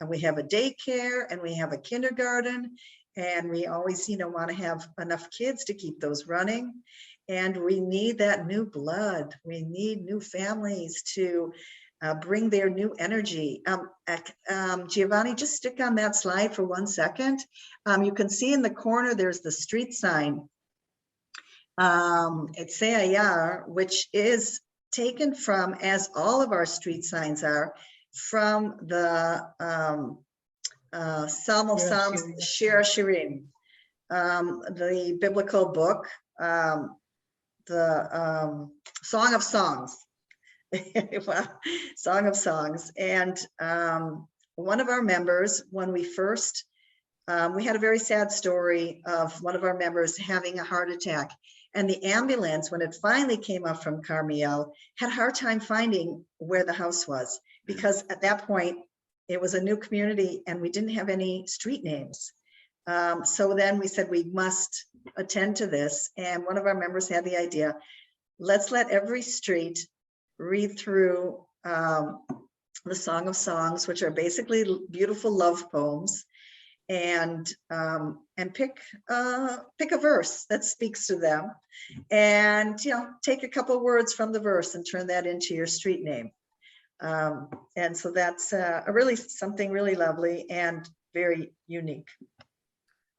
we have a daycare and we have a kindergarten, and we always, you know, want to have enough kids to keep those running. And we need that new blood. We need new families to bring their new energy. Giovanni, just stick on that slide for 1 second. You can see in the corner, there's the street sign. It's Sayayar, which is taken from, as all of our street signs are, from the Psalm of Psalms, Shir Shirim, the biblical book, the Song of Songs. Song of Songs. And one of our members, when we first, we had a very sad story of one of our members having a heart attack, and the ambulance, when it finally came up from Carmiel, had a hard time finding where the house was, because at that point it was a new community and we didn't have any street names. So then we said we must attend to this, and one of our members had the idea, let's let every street read through the Song of Songs, which are basically beautiful love poems, and pick a verse that speaks to them, and, you know, take a couple words from the verse and turn that into your street name. And so that's really something really lovely and very unique.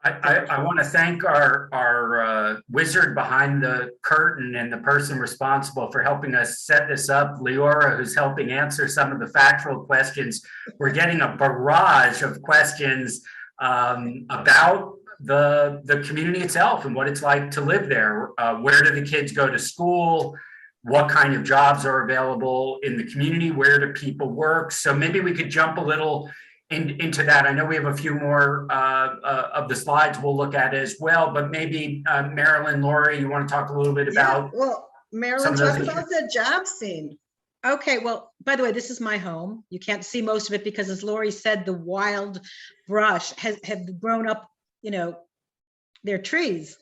I want to thank our wizard behind the curtain and the person responsible for helping us set this up, Leora, who's helping answer some of the factual questions. We're getting a barrage of questions about the community itself and what it's like to live there. Where do the kids go to school? What kind of jobs are available in the community? Where do people work? So maybe we could jump a little into that. I know we have a few more of the slides we'll look at as well, but maybe Marilyn, Lori, you want to talk a little bit about? Yeah, well, Marilyn, talk about the job scene. Okay, well, by the way, this is my home. You can't see most of it because, as Lori said, the wild brush have grown up, you know, they're trees.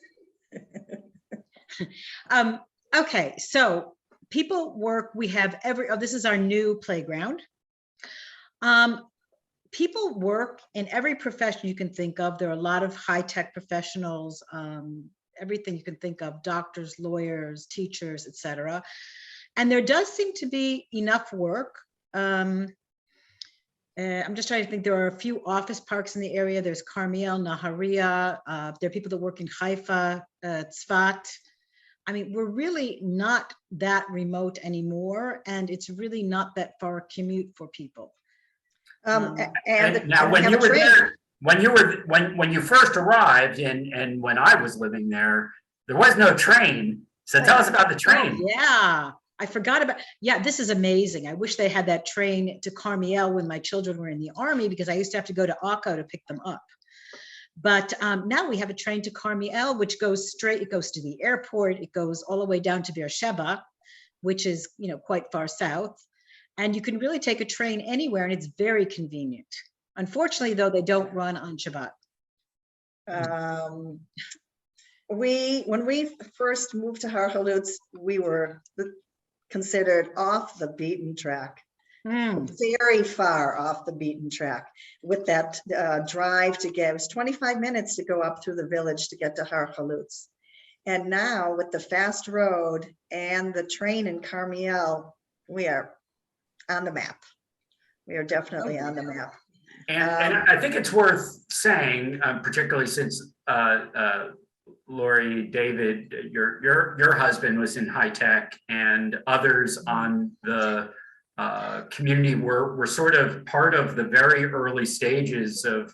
Okay, so people work, we have this is our new playground. People work in every profession you can think of. There are a lot of high-tech professionals, everything you can think of, doctors, lawyers, teachers, etc. And there does seem to be enough work. I'm just trying to think. There are a few office parks in the area. There's Carmiel, Nahariya. There are people that work in Haifa, Tzfat. I mean, we're really not that remote anymore, and it's really not that far a commute for people. And now, when you were there, when you first arrived, and when I was living there was no train. So tell us about the train. Oh, yeah, I forgot about. Yeah, this is amazing. I wish they had that train to Carmiel when my children were in the army, because I used to have to go to Akko to pick them up. But now we have a train to Carmiel, which goes straight. It goes to the airport. It goes all the way down to Beersheba, which is, you know, quite far south. And you can really take a train anywhere, and it's very convenient. Unfortunately, though, they don't run on Shabbat. When we first moved to Har Halutz, we were considered off the beaten track. Very far off the beaten track, with that drive to get, it was 25 minutes to go up through the village to get to Har Halutz. And now with the fast road and the train in Carmiel, we are on the map. We are definitely on the map. And I think it's worth saying, particularly since Lori, David, your husband was in high tech, and others on the community were sort of part of the very early stages of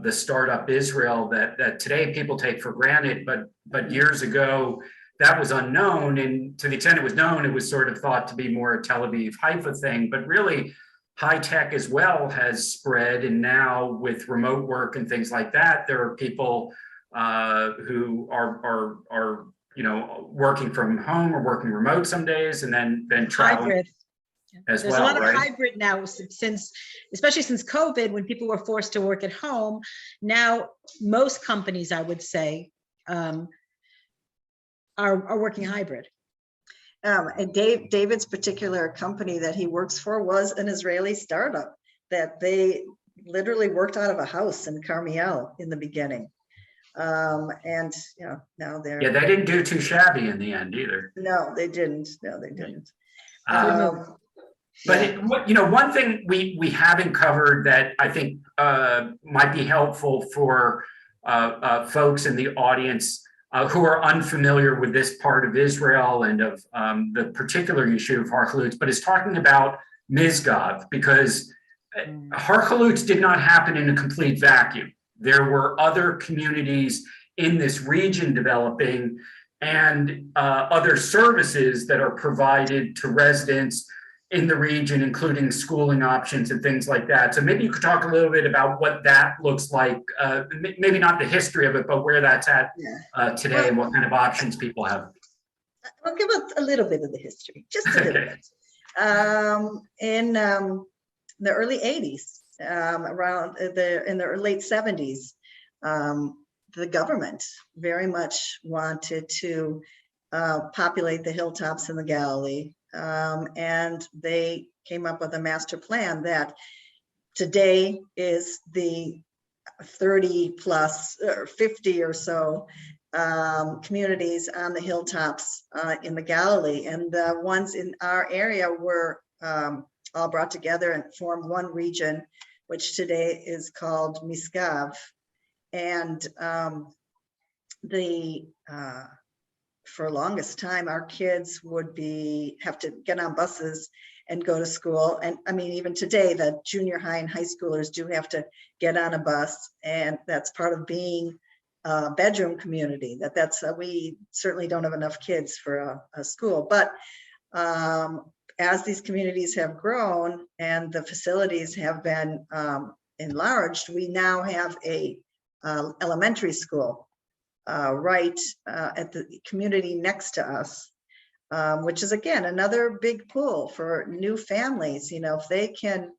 the startup Israel that today people take for granted, but years ago that was unknown, and to the extent it was known, it was sort of thought to be more a Tel Aviv, Haifa thing, but really high tech as well has spread, and now with remote work and things like that, there are people who are you know, working from home or working remote some days, and then traveling. Hybrid. As There's well, a lot right? of hybrid now, especially since COVID, when people were forced to work at home. Now, most companies, I would say, are working hybrid. And David's particular company that he works for was an Israeli startup that they literally worked out of a house in Carmiel in the beginning. And you know, now they're, yeah, they didn't do too shabby in the end either. No, they didn't. No, they didn't. But you know, one thing we haven't covered that I think might be helpful for folks in the audience who are unfamiliar with this part of Israel and of the particular issue of Har Halutz, but is talking about Misgav, because Har Halutz did not happen in a complete vacuum. There were other communities in this region developing, and other services that are provided to residents in the region, including schooling options and things like that. So maybe you could talk a little bit about what that looks like, maybe not the history of it, but where that's at today, and what kind of options people have. I'll give a little bit of the history, just a little bit. In the early 80s, in the late 70s, the government very much wanted to populate the hilltops in the Galilee. And they came up with a master plan that today is the 30 plus or 50 or so communities on the hilltops in the Galilee. And the ones in our area were all brought together and formed one region, which today is called Misgav. And the for longest time, our kids would have to get on buses and go to school. And I mean, even today, the junior high and high schoolers do have to get on a bus, and that's part of being a bedroom community. We certainly don't have enough kids for a school, but as these communities have grown and the facilities have been enlarged, we now have a elementary school right at the community next to us, which is again another big pull for new families. If they can,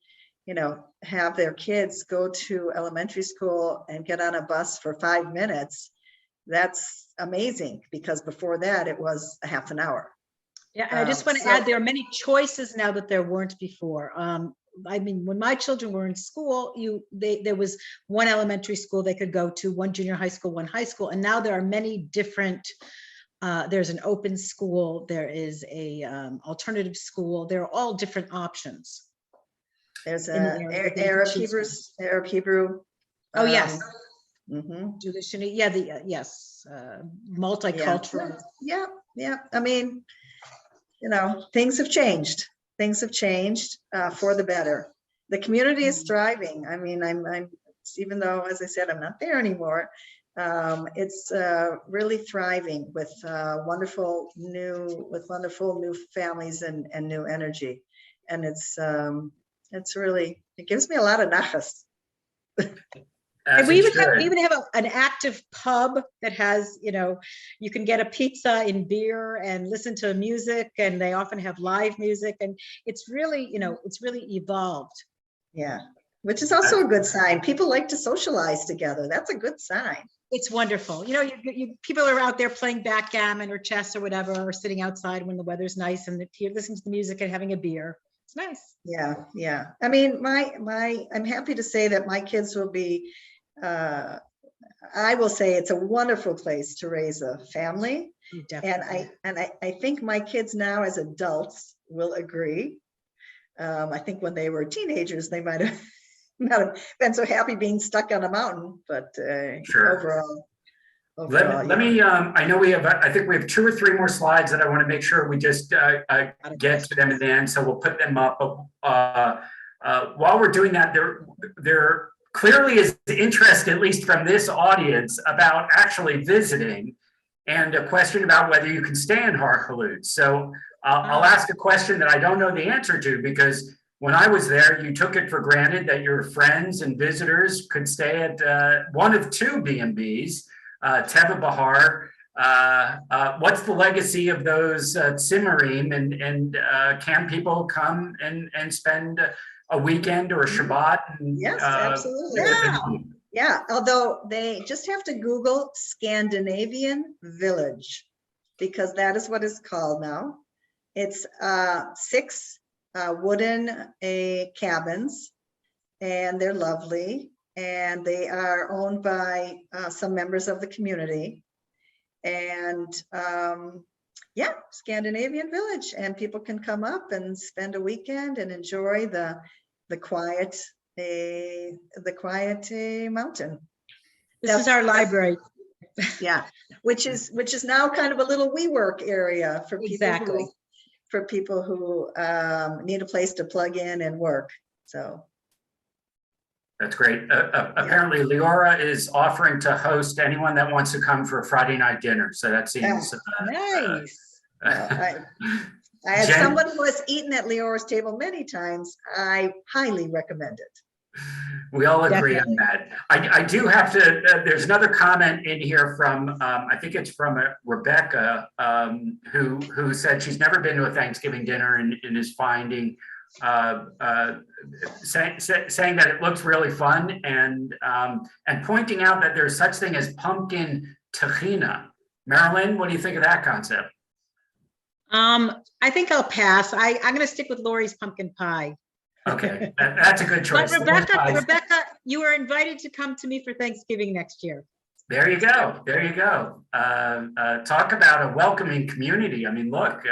have their kids go to elementary school and get on a bus for 5 minutes, that's amazing, because before that it was a half an hour. Yeah, and I just want to add, there are many choices now that there weren't before. I mean, when my children were in school, there was one elementary school they could go to, one junior high school, one high school, and now there are many different. There's an open school, there is a alternative school. There are all different options. There's Arab Hebrew. Oh yes. Jewish. Yeah, yes, multicultural. Yeah. I mean, things have changed. Things have changed for the better. The community is thriving. I mean, I'm even though, as I said, I'm not there anymore. It's really thriving with wonderful new families and new energy, and it's really, it gives me a lot of nachas. And we even have an active pub that has, you can get a pizza and beer and listen to music, and they often have live music, and it's really, it's really evolved. Yeah, which is also a good sign. People like to socialize together. That's a good sign. It's wonderful. People are out there playing backgammon or chess or whatever, or sitting outside when the weather's nice and listening to the music and having a beer. It's nice. Yeah. I mean, I'm happy to say that my kids will be, I will say it's a wonderful place to raise a family. Definitely. And I think my kids now as adults will agree. I think when they were teenagers, they might have not have been so happy being stuck on a mountain, but sure. overall let me, I know I think we have 2 or 3 more slides that I want to make sure we just get to them at the end, so we'll put them up. While we're doing that, there clearly is interest, at least from this audience, about actually visiting, and a question about whether you can stay in Har Halutz. So I'll ask a question that I don't know the answer to, because when I was there, you took it for granted that your friends and visitors could stay at one of 2 B&Bs, Teva Bahar. What's the legacy of those Tzimmerim, and can people come and spend a weekend or a Shabbat? Yes, absolutely. Yeah, although they just have to Google Scandinavian Village, because that is what it's called now. It's 6 wooden cabins, and they're lovely, and they are owned by some members of the community. And yeah, Scandinavian Village, and people can come up and spend a weekend and enjoy the quiet mountain. This is our library. Yeah, which is now kind of a little WeWork area for people who need a place to plug in and work. So that's great. Apparently, Leora is offering to host anyone that wants to come for a Friday night dinner. So that seems nice. I have someone who has eaten at Leora's table many times. I highly recommend it. We all agree on that. I do have to, there's another comment in here from, I think it's from Rebecca, who said she's never been to a Thanksgiving dinner and is finding, saying that it looks really fun, and pointing out that there's such thing as pumpkin tahina. Marilyn, what do you think of that concept? I think I'll pass. I'm going to stick with Lori's pumpkin pie. Okay, that's a good choice. But Rebecca, you are invited to come to me for Thanksgiving next year. There you go. There you go. Talk about a welcoming community. I mean, look,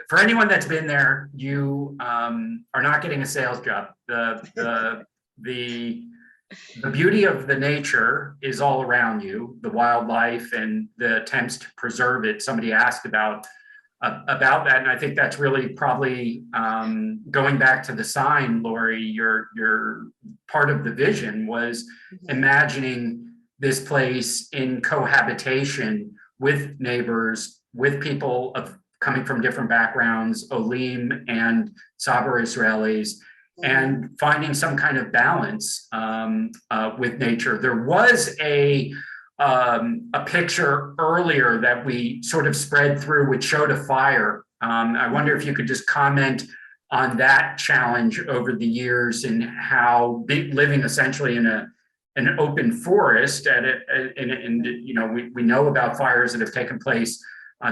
for anyone that's been there, you are not getting a sales job. The The beauty of the nature is all around you, the wildlife and the attempts to preserve it. Somebody asked about that, and I think that's really probably going back to the sign, Lori. Your part of the vision was imagining this place in cohabitation with neighbors, with people coming from different backgrounds, Olim and Saber Israelis, and finding some kind of balance with nature. There was a picture earlier that we sort of spread through, which showed a fire. I wonder if you could just comment on that challenge over the years and how living essentially in an open forest and you know, we know about fires that have taken place,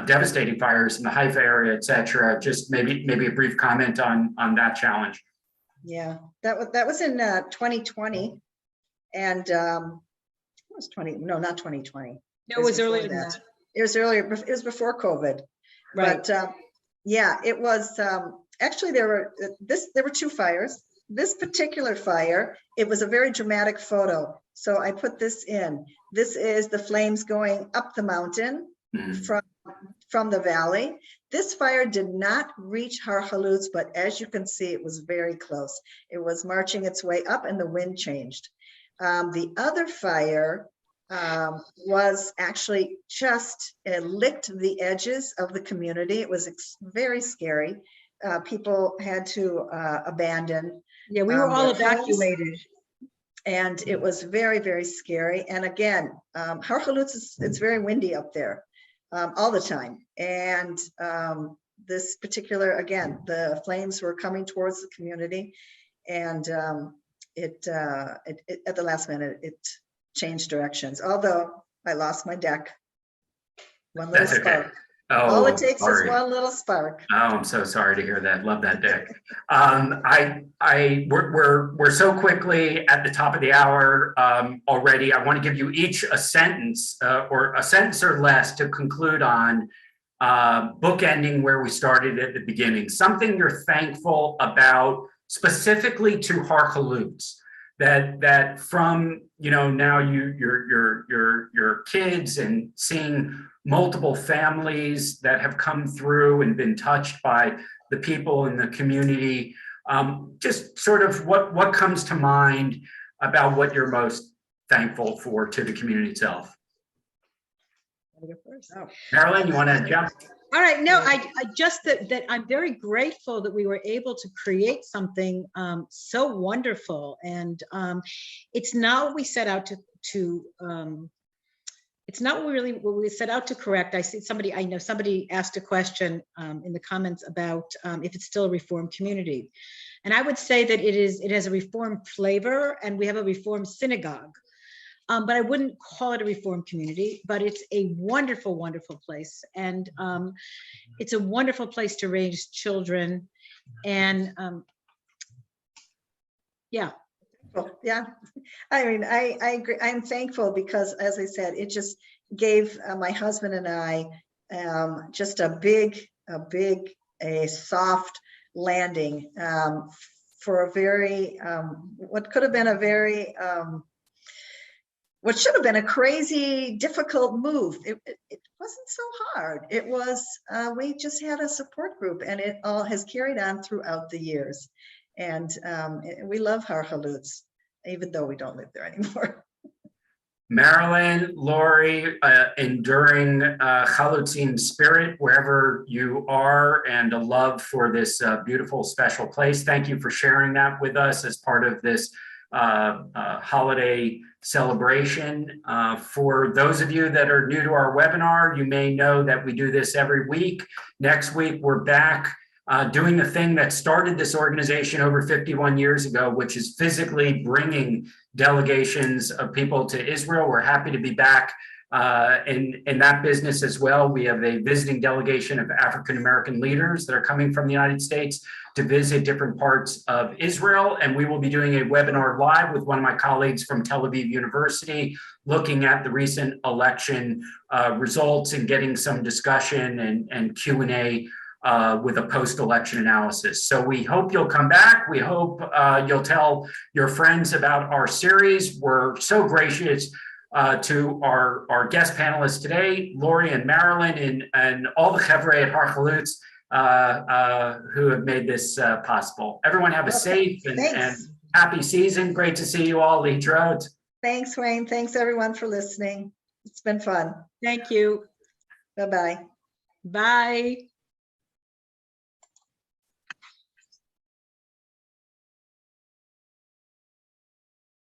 devastating fires in the Haifa area, et cetera. Just maybe a brief comment on that challenge. Yeah, that was in 2020, and it was 20. No, not 2020. No, it was earlier than that. It was earlier. It was before COVID. Right. But yeah, it was actually there were two fires. This particular fire, it was a very dramatic photo. So I put this in. This is the flames going up the mountain from the valley. This fire did not reach Har Halutz, but as you can see, it was very close. It was marching its way up and the wind changed. The other fire was actually just licked the edges of the community. It was very scary. People had to abandon. Yeah, we were all their homes. evacuated. And it was very, very scary. And again, Har Halutz, it's very windy up there all the time. And this particular, again, the flames were coming towards the community, and at the last minute, it changed directions. Although I lost my deck. One little spark. Okay. Oh, all it takes sorry. is one little spark. Oh, I'm so sorry to hear that. Love that deck. We're so quickly at the top of the hour already. I want to give you each a sentence or a sentence or less to conclude on, bookending where we started at the beginning. Something you're thankful about, specifically to Har Halutz, that from, you know, now your kids and seeing multiple families that have come through and been touched by the people in the community. Just sort of what comes to mind about what you're most thankful for to the community itself. Marilyn, you want to jump? All right, no, I just that I'm very grateful that we were able to create something so wonderful, and it's not what we set out to it's not what we set out to correct. I know somebody asked a question in the comments about if it's still a Reformed community, and I would say that it has a Reformed flavor, and we have a Reformed synagogue. But I wouldn't call it a Reformed community, but it's a wonderful, wonderful place. And it's a wonderful place to raise children. And yeah. Yeah, I mean, I agree. I'm thankful because, as I said, it just gave my husband and I just a soft landing for a very, what could have been a very, what should have been a crazy, difficult move. It wasn't so hard. It was, we just had a support group, and it all has carried on throughout the years. And we love Har Halutz, even though we don't live there anymore. Marilyn, Lori, enduring Chalutzim spirit wherever you are, and a love for this beautiful, special place. Thank you for sharing that with us as part of this holiday celebration. For those of you that are new to our webinar, you may know that we do this every week. Next week, we're back doing the thing that started this organization over 51 years ago, which is physically bringing delegations of people to Israel. We're happy to be back in that business as well. We have a visiting delegation of African-American leaders that are coming from the United States to visit different parts of Israel. And we will be doing a webinar live with one of my colleagues from Tel Aviv University, looking at the recent election results and getting some discussion and Q&A with a post-election analysis. So we hope you'll come back. We hope you'll tell your friends about our series. We're so gracious to our guest panelists today, Lori and Marilyn, and all the Chevre at Har Halutz who have made this possible. Everyone have a safe and happy season. Great to see you all. Lee Trode. Thanks, Wayne. Thanks, everyone, for listening. It's been fun. Thank you. Bye-bye. Bye.